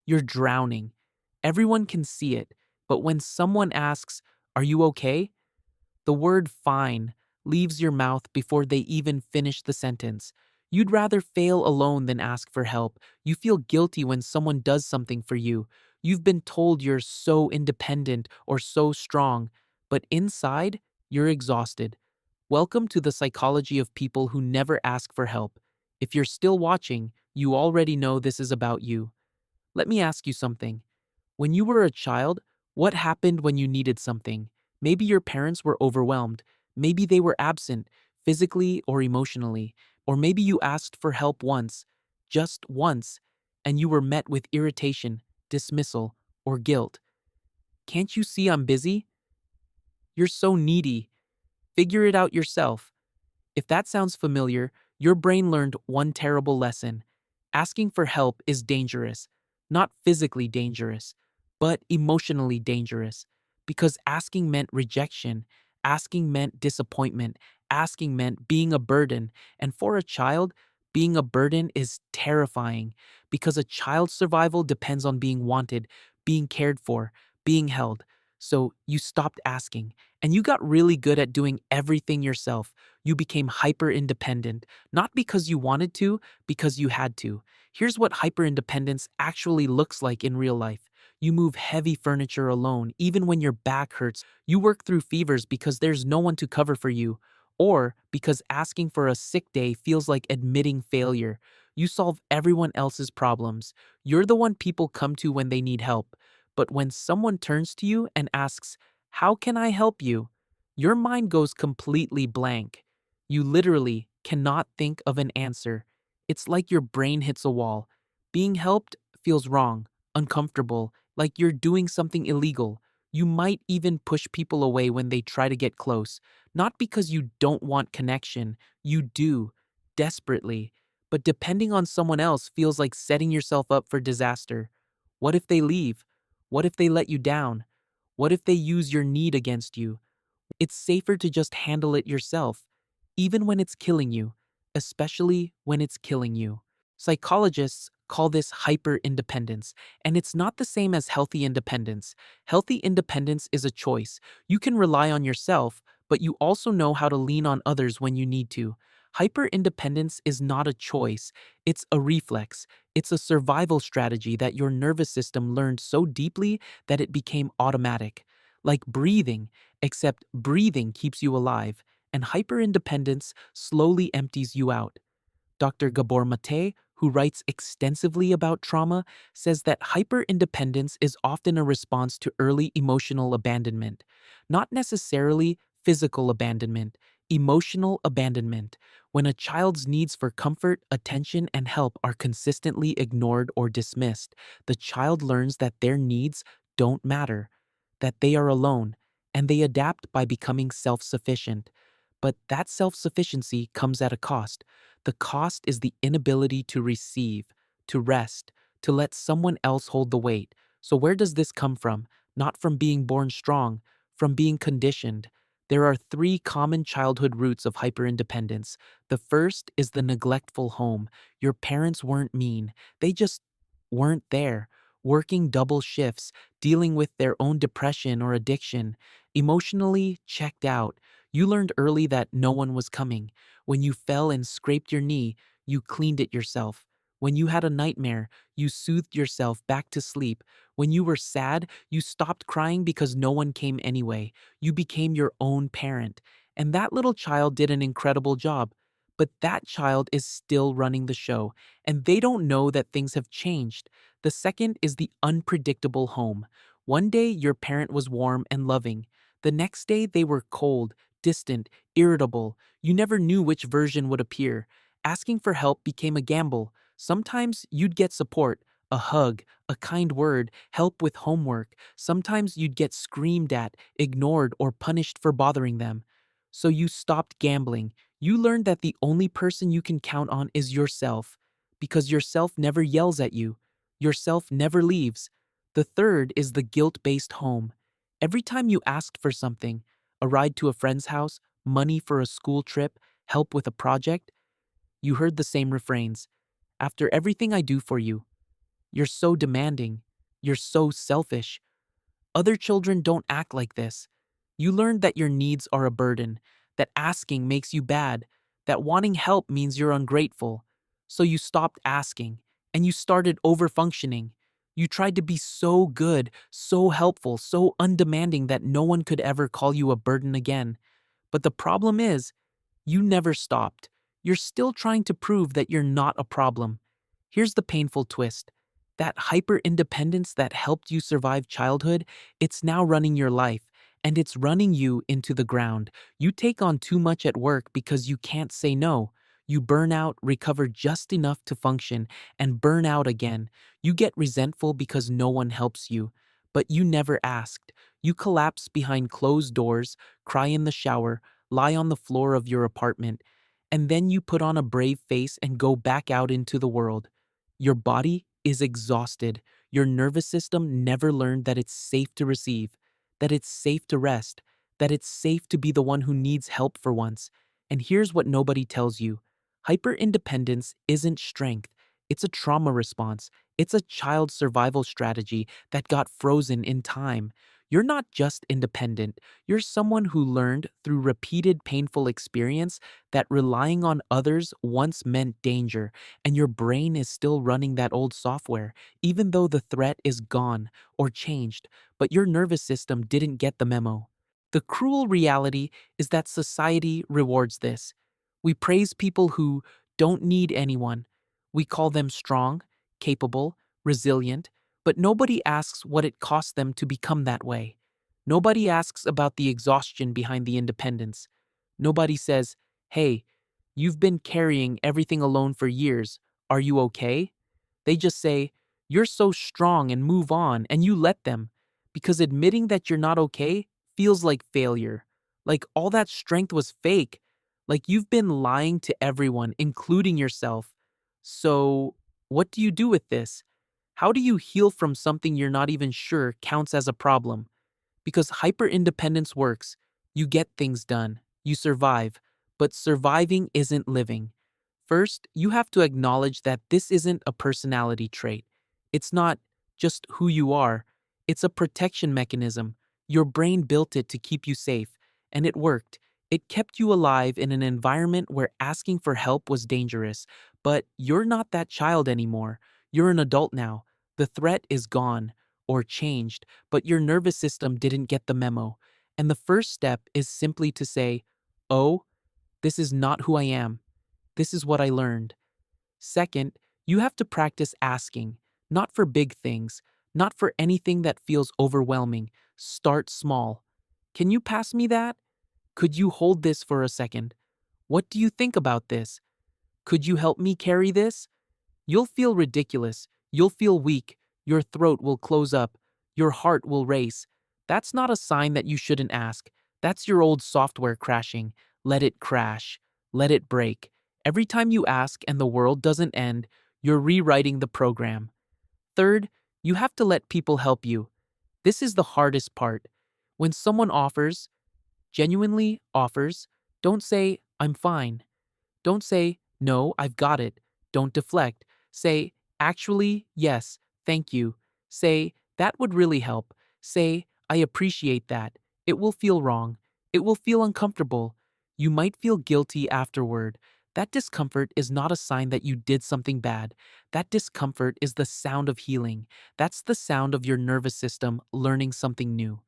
You're drowning. Everyone can see it, but when someone asks, "Are you okay?" the word fine leaves your mouth before they even finish the sentence. You'd rather fail alone than ask for help. You feel guilty when someone does something for you. You've been told you're so independent or so strong, but inside, you're exhausted. Welcome to the psychology of people who never ask for help. If you're still watching, you already know this is about you. Let me ask you something. When you were a child, what happened when you needed something? Maybe your parents were overwhelmed. Maybe they were absent, physically or emotionally. Or maybe you asked for help once, just once, and you were met with irritation, dismissal, or guilt. Can't you see I'm busy? You're so needy. Figure it out yourself. If that sounds familiar, your brain learned one terrible lesson. Asking for help is dangerous. Not physically dangerous, but emotionally dangerous. Because asking meant rejection, asking meant disappointment, asking meant being a burden. And for a child, being a burden is terrifying because a child's survival depends on being wanted, being cared for, being held. So you stopped asking, and you got really good at doing everything yourself. You became hyper independent, not because you wanted to, because you had to. Here's what hyper independence actually looks like in real life. You move heavy furniture alone, even when your back hurts. You work through fevers because there's no one to cover for you, or because asking for a sick day feels like admitting failure. You solve everyone else's problems. You're the one people come to when they need help. But when someone turns to you and asks, "How can I help you?" your mind goes completely blank. You literally cannot think of an answer. It's like your brain hits a wall. Being helped feels wrong, uncomfortable, like you're doing something illegal. You might even push people away when they try to get close. Not because you don't want connection, you do, desperately. But depending on someone else feels like setting yourself up for disaster. What if they leave? What if they let you down? What if they use your need against you? It's safer to just handle it yourself, even when it's killing you, especially when it's killing you. Psychologists call this hyper independence, and it's not the same as healthy independence. Healthy independence is a choice. You can rely on yourself, but you also know how to lean on others when you need to. Hyper independence is not a choice, it's a reflex. It's a survival strategy that your nervous system learned so deeply that it became automatic. Like breathing, except breathing keeps you alive, and hyperindependence slowly empties you out. Dr. Gabor Mate, who writes extensively about trauma, says that hyperindependence is often a response to early emotional abandonment, not necessarily physical abandonment, emotional abandonment. When a child's needs for comfort, attention, and help are consistently ignored or dismissed, the child learns that their needs don't matter, that they are alone, and they adapt by becoming self sufficient. But that self sufficiency comes at a cost. The cost is the inability to receive, to rest, to let someone else hold the weight. So, where does this come from? Not from being born strong, from being conditioned. There are three common childhood roots of hyperindependence. The first is the neglectful home. Your parents weren't mean, they just weren't there, working double shifts, dealing with their own depression or addiction, emotionally checked out. You learned early that no one was coming. When you fell and scraped your knee, you cleaned it yourself. When you had a nightmare, you soothed yourself back to sleep. When you were sad, you stopped crying because no one came anyway. You became your own parent. And that little child did an incredible job. But that child is still running the show, and they don't know that things have changed. The second is the unpredictable home. One day, your parent was warm and loving. The next day, they were cold, distant, irritable. You never knew which version would appear. Asking for help became a gamble. Sometimes you'd get support, a hug, a kind word, help with homework. Sometimes you'd get screamed at, ignored, or punished for bothering them. So you stopped gambling. You learned that the only person you can count on is yourself, because yourself never yells at you. Yourself never leaves. The third is the guilt based home. Every time you asked for something, a ride to a friend's house, money for a school trip, help with a project, you heard the same refrains. After everything I do for you, You're so demanding. You're so selfish. Other children don't act like this. You learned that your needs are a burden, that asking makes you bad, that wanting help means you're ungrateful. So you stopped asking, and you started overfunctioning. You tried to be so good, so helpful, so undemanding that no one could ever call you a burden again. But the problem is, you never stopped. You're still trying to prove that you're not a problem. Here's the painful twist. That hyper independence that helped you survive childhood, it's now running your life, and it's running you into the ground. You take on too much at work because you can't say no. You burn out, recover just enough to function, and burn out again. You get resentful because no one helps you. But you never asked. You collapse behind closed doors, cry in the shower, lie on the floor of your apartment, and then you put on a brave face and go back out into the world. Your body is exhausted. Your nervous system never learned that it's safe to receive, that it's safe to rest, that it's safe to be the one who needs help for once. And here's what nobody tells you. Hyper-independence isn't strength. It's a trauma response. It's a child survival strategy that got frozen in time. You're not just independent. You're someone who learned through repeated painful experience that relying on others once meant danger, and your brain is still running that old software, even though the threat is gone or changed, but your nervous system didn't get the memo. The cruel reality is that society rewards this. We praise people who don't need anyone. We call them strong, capable, resilient, but nobody asks what it costs them to become that way. Nobody asks about the exhaustion behind the independence. Nobody says, hey, you've been carrying everything alone for years. Are you okay? They just say, you're so strong and move on, and you let them. Because admitting that you're not okay feels like failure. Like all that strength was fake. Like you've been lying to everyone, including yourself. So, what do you do with this? How do you heal from something you're not even sure counts as a problem? Because hyper independence works. You get things done. You survive. But surviving isn't living. First, you have to acknowledge that this isn't a personality trait. It's not just who you are. It's a protection mechanism. Your brain built it to keep you safe, and it worked. It kept you alive in an environment where asking for help was dangerous. But you're not that child anymore. You're an adult now. The threat is gone or changed, but your nervous system didn't get the memo. And the first step is simply to say, oh, this is not who I am. This is what I learned. Second, you have to practice asking, not for big things, not for anything that feels overwhelming. Start small. Can you pass me that? Could you hold this for a second? What do you think about this? Could you help me carry this? You'll feel ridiculous. You'll feel weak. Your throat will close up. Your heart will race. That's not a sign that you shouldn't ask. That's your old software crashing. Let it crash. Let it break. Every time you ask and the world doesn't end, you're rewriting the program. Third, you have to let people help you. This is the hardest part. When someone offers, genuinely offers, don't say, I'm fine. Don't say, no, I've got it. Don't deflect. Say, actually, yes, thank you. Say, that would really help. Say, I appreciate that. It will feel wrong. It will feel uncomfortable. You might feel guilty afterward. That discomfort is not a sign that you did something bad. That discomfort is the sound of healing. That's the sound of your nervous system learning something new.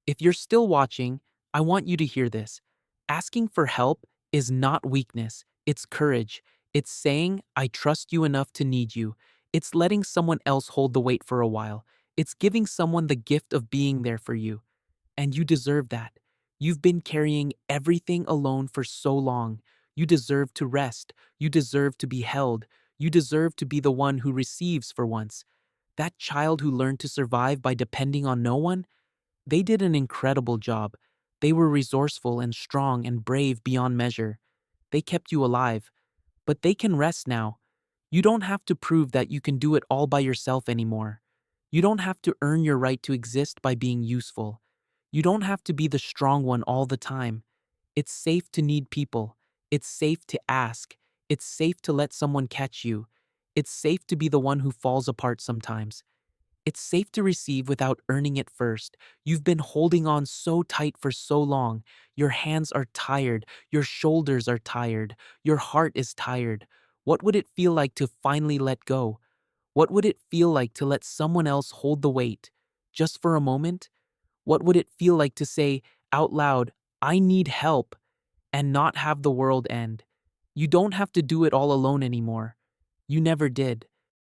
If you're still watching, I want you to hear this. Asking for help is not weakness, it's courage. It's saying, I trust you enough to need you. It's letting someone else hold the weight for a while. It's giving someone the gift of being there for you. And you deserve that. You've been carrying everything alone for so long. You deserve to rest. You deserve to be held. You deserve to be the one who receives for once. That child who learned to survive by depending on no one, they did an incredible job. They were resourceful and strong and brave beyond measure. They kept you alive. But they can rest now. You don't have to prove that you can do it all by yourself anymore. You don't have to earn your right to exist by being useful. You don't have to be the strong one all the time. It's safe to need people. It's safe to ask. It's safe to let someone catch you. It's safe to be the one who falls apart sometimes. It's safe to receive without earning it first. You've been holding on so tight for so long. Your hands are tired. Your shoulders are tired. Your heart is tired. What would it feel like to finally let go? What would it feel like to let someone else hold the weight? Just for a moment? What would it feel like to say out loud, I need help, and not have the world end? You don't have to do it all alone anymore. You never did.